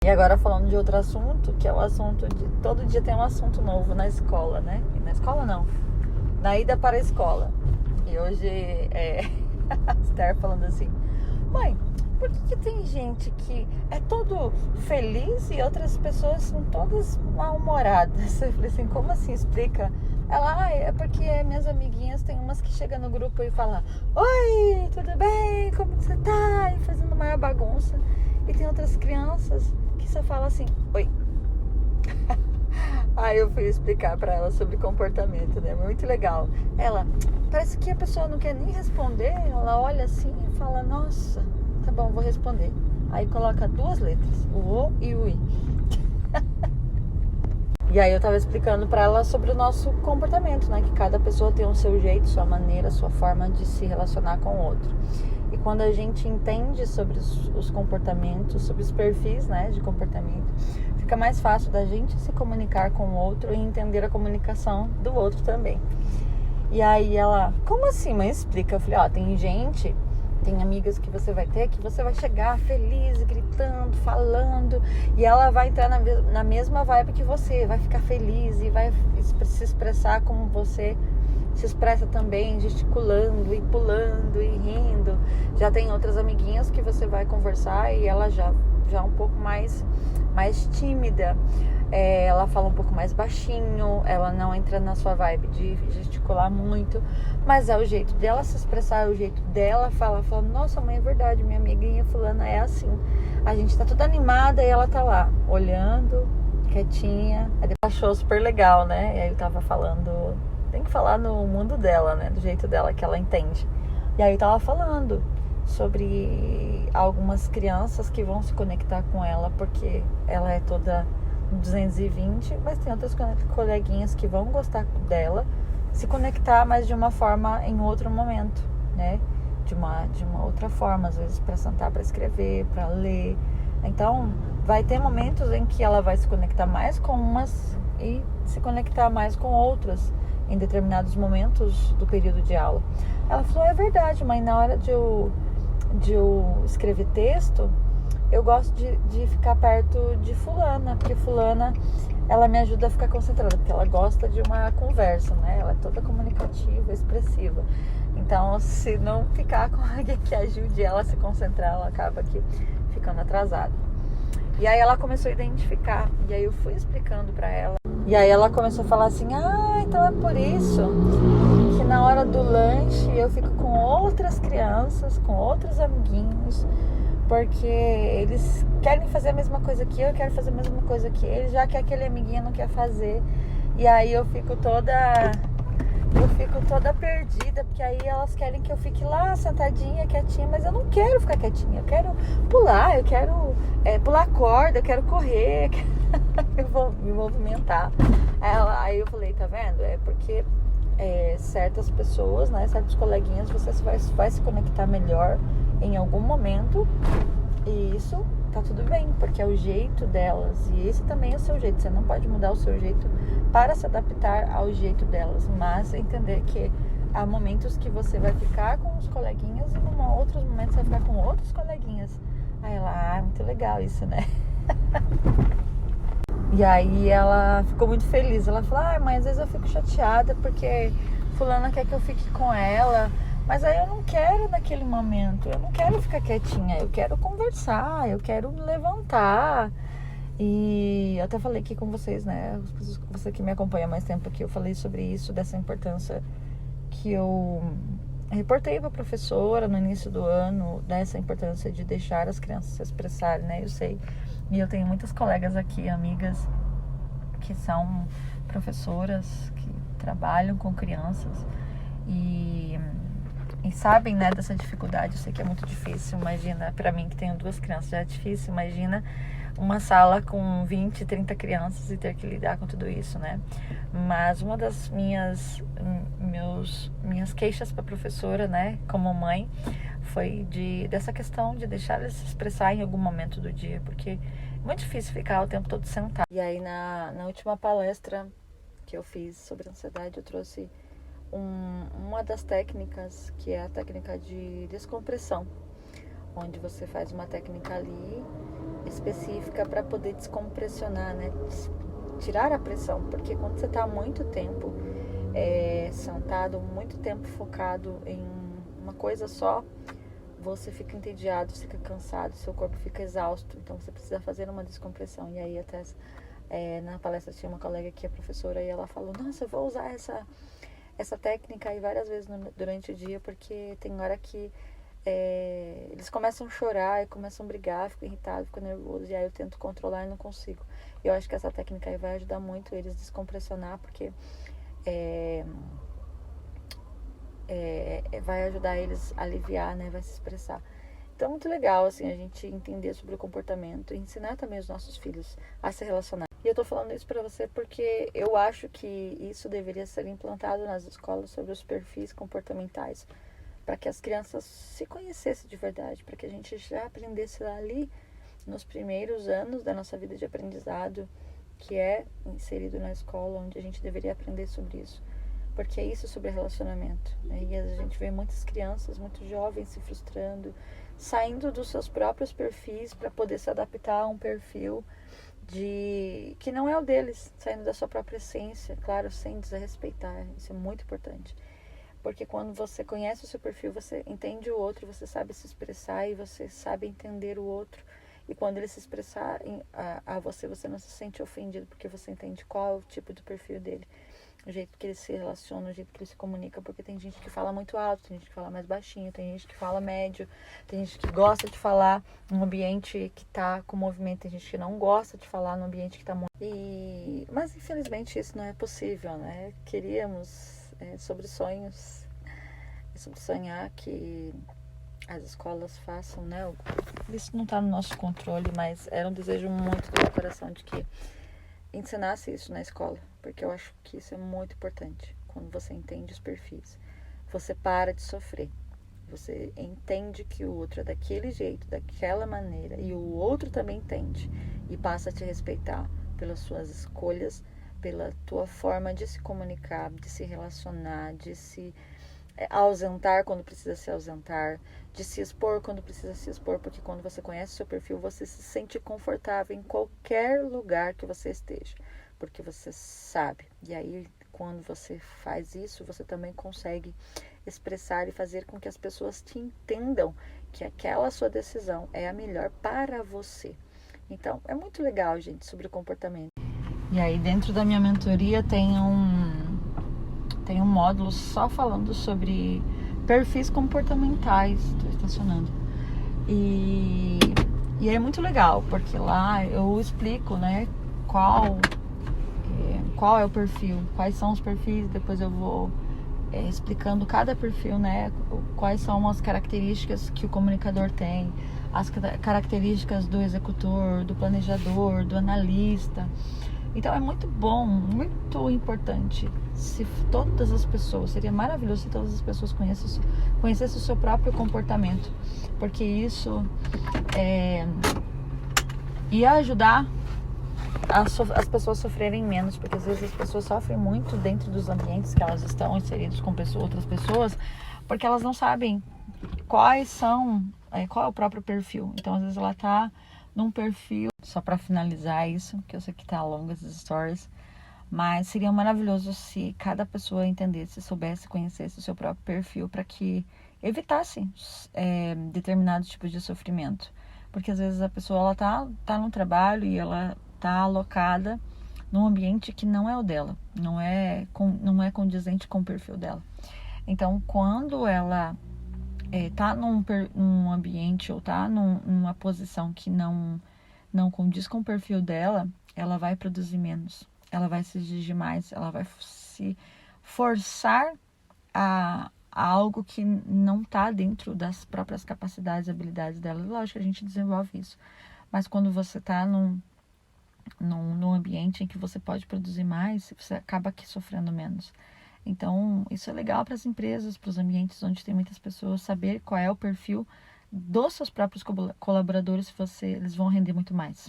E agora falando de outro assunto, que é o assunto de... Todo dia tem um assunto novo na escola, né? E na escola não, na ida para a escola. E hoje a Esther falando assim: mãe, por que tem gente que é todo feliz e outras pessoas são todas mal-humoradas? Eu falei assim: como assim? Explica. Ela: é porque minhas amiguinhas tem umas que chegam no grupo e falam: oi, tudo bem? Como você tá? E fazendo maior bagunça. E tem outras crianças que só falam assim: oi. Aí eu fui explicar pra ela sobre comportamento, né? Muito legal. Ela: parece que a pessoa não quer nem responder. Ela olha assim e fala: nossa, tá bom, vou responder. Aí coloca 2 letras, o O e o I. E aí eu tava explicando pra ela sobre o nosso comportamento, né? Que cada pessoa tem o seu jeito, sua maneira, sua forma de se relacionar com o outro. E quando a gente entende sobre os comportamentos, sobre os perfis, né, de comportamento, fica mais fácil da gente se comunicar com o outro e entender a comunicação do outro também. E aí ela: como assim, mãe? Explica. Eu falei: tem amigas que você vai ter que você vai chegar feliz, gritando, falando, e ela vai entrar na mesma vibe que você, vai ficar feliz e vai se expressar como você se expressa também, gesticulando e pulando e rindo. Já tem outras amiguinhas que você vai conversar e ela já um pouco mais tímida. Ela fala um pouco mais baixinho, ela não entra na sua vibe de gesticular muito, mas é o jeito dela se expressar, é o jeito dela falar. Nossa, mãe, é verdade, minha amiguinha fulana é assim. A gente tá toda animada e ela tá lá, olhando, quietinha. Aí achou super legal, né? E aí eu tava falando, tem que falar no mundo dela, né? Do jeito dela, que ela entende. E aí eu tava falando sobre algumas crianças que vão se conectar com ela, porque ela é toda 220, mas tem outras coleguinhas que vão gostar dela, se conectar, mas de uma forma em outro momento, né? De uma outra forma, às vezes para sentar, para escrever, para ler. Então, vai ter momentos em que ela vai se conectar mais com umas e se conectar mais com outras em determinados momentos do período de aula. Ela falou: é verdade, mãe, na hora de eu escrever texto, eu gosto de ficar perto de fulana, porque fulana, ela me ajuda a ficar concentrada, porque ela gosta de uma conversa, né? Ela é toda comunicativa, expressiva. Então, se não ficar com alguém que ajude ela a se concentrar, ela acaba aqui ficando atrasada. E aí ela começou a identificar, e aí eu fui explicando pra ela. E aí ela começou a falar assim: então é por isso que na hora do lanche eu fico com outras crianças, com outros amiguinhos, porque eles querem fazer a mesma coisa que eu quero fazer a mesma coisa que eles, já que aquele amiguinho não quer fazer. E aí eu fico toda perdida, porque aí elas querem que eu fique lá sentadinha, quietinha, mas eu não quero ficar quietinha, eu quero pular, eu quero pular corda, eu quero correr, eu vou me movimentar. Aí eu falei: tá vendo? É porque certas pessoas, né, certos coleguinhas, você vai se conectar melhor em algum momento, e isso tá tudo bem, porque é o jeito delas, e esse também é o seu jeito. Você não pode mudar o seu jeito para se adaptar ao jeito delas, mas entender que há momentos que você vai ficar com os coleguinhas e em outros momentos você vai ficar com outros coleguinhas. Aí ela: muito legal isso, né? E aí ela ficou muito feliz. Ela falou: mas às vezes eu fico chateada porque fulana quer que eu fique com ela, mas aí eu não quero naquele momento, eu não quero ficar quietinha, eu quero conversar, eu quero me levantar. E eu até falei aqui com vocês, né? Você que me acompanha há mais tempo aqui, eu falei sobre isso, dessa importância que eu reportei para a professora no início do ano, dessa importância de deixar as crianças se expressarem, né? Eu sei, e eu tenho muitas colegas aqui, amigas, que são professoras, que trabalham com crianças e sabem, né, dessa dificuldade. Eu sei que é muito difícil. Imagina, para mim que tenho 2 crianças já é difícil, imagina uma sala com 20, 30 crianças e ter que lidar com tudo isso, né? Mas uma das minhas queixas para a professora, né, como mãe, foi dessa questão de deixar eles se expressar em algum momento do dia, porque é muito difícil ficar o tempo todo sentado. E aí na última palestra que eu fiz sobre ansiedade, eu trouxe uma das técnicas, que é a técnica de descompressão, onde você faz uma técnica ali específica para poder descompressionar, né? Tirar a pressão, porque quando você está muito tempo sentado, muito tempo focado em uma coisa só, você fica entediado, fica cansado, seu corpo fica exausto, então você precisa fazer uma descompressão. E aí até na palestra tinha uma colega que é professora e ela falou, nossa, eu vou usar essa técnica aí várias vezes durante o dia, porque tem hora que eles começam a chorar e começam a brigar, ficam irritados, ficam nervosos, e aí eu tento controlar e não consigo. E eu acho que essa técnica aí vai ajudar muito eles a descompressionar, porque vai ajudar eles a aliviar, né, vai se expressar. Então é muito legal, assim, a gente entender sobre o comportamento e ensinar também os nossos filhos a se relacionar. E eu tô falando isso pra você porque eu acho que isso deveria ser implantado nas escolas sobre os perfis comportamentais, para que as crianças se conhecessem de verdade, para que a gente já aprendesse lá ali nos primeiros anos da nossa vida de aprendizado, que é inserido na escola, onde a gente deveria aprender sobre isso. Porque é isso sobre relacionamento, né? E a gente vê muitas crianças, muitos jovens se frustrando, saindo dos seus próprios perfis para poder se adaptar a um perfil que não é o deles, saindo da sua própria essência, claro, sem desrespeitar, isso é muito importante. Porque quando você conhece o seu perfil, você entende o outro, você sabe se expressar e você sabe entender o outro. E quando ele se expressar a você, você não se sente ofendido, porque você entende qual é o tipo de perfil dele, o jeito que ele se relaciona, o jeito que ele se comunica. Porque tem gente que fala muito alto, tem gente que fala mais baixinho, tem gente que fala médio, tem gente que gosta de falar num ambiente que tá com movimento, tem gente que não gosta de falar num ambiente que tá muito... Mas infelizmente isso não é possível, né? Queríamos... sobre sonhos, sobre sonhar que as escolas façam, né? Isso não está no nosso controle, mas era um desejo muito do meu coração de que ensinasse isso na escola, porque eu acho que isso é muito importante. Quando você entende os perfis, você para de sofrer. Você entende que o outro é daquele jeito, daquela maneira, e o outro também entende e passa a te respeitar pelas suas escolhas, pela tua forma de se comunicar, de se relacionar, de se ausentar quando precisa se ausentar, de se expor quando precisa se expor, porque quando você conhece o seu perfil, você se sente confortável em qualquer lugar que você esteja, porque você sabe. E aí, quando você faz isso, você também consegue expressar e fazer com que as pessoas te entendam que aquela sua decisão é a melhor para você. Então, é muito legal, gente, sobre o comportamento. E aí, dentro da minha mentoria, tem um módulo só falando sobre perfis comportamentais. Estou estacionando. E é muito legal, porque lá eu explico, né, qual é o perfil, quais são os perfis, depois eu vou explicando cada perfil, né, quais são as características que o comunicador tem, as características do executor, do planejador, do analista. Então é muito bom, muito importante se todas as pessoas, seria maravilhoso se todas as pessoas conhecessem o seu próprio comportamento, porque isso ia ajudar as pessoas sofrerem menos, porque às vezes as pessoas sofrem muito dentro dos ambientes que elas estão inseridas com outras pessoas, porque elas não sabem qual é o próprio perfil. Então às vezes ela tá num perfil, só para finalizar isso, que eu sei que tá longo as stories, mas seria maravilhoso se cada pessoa entendesse, soubesse, conhecesse o seu próprio perfil, para que evitasse determinados tipos de sofrimento. Porque às vezes a pessoa ela tá no trabalho e ela tá alocada num ambiente que não é o dela, não é condizente com o perfil dela. Então, quando ela tá num ambiente ou tá numa posição que não condiz com o perfil dela, ela vai produzir menos, ela vai se exigir mais, ela vai se forçar a algo que não tá dentro das próprias capacidades e habilidades dela. Lógico que a gente desenvolve isso, mas quando você tá num ambiente em que você pode produzir mais, você acaba aqui sofrendo menos. Então, isso é legal para as empresas, para os ambientes onde tem muitas pessoas, saber qual é o perfil dos seus próprios colaboradores, eles vão render muito mais.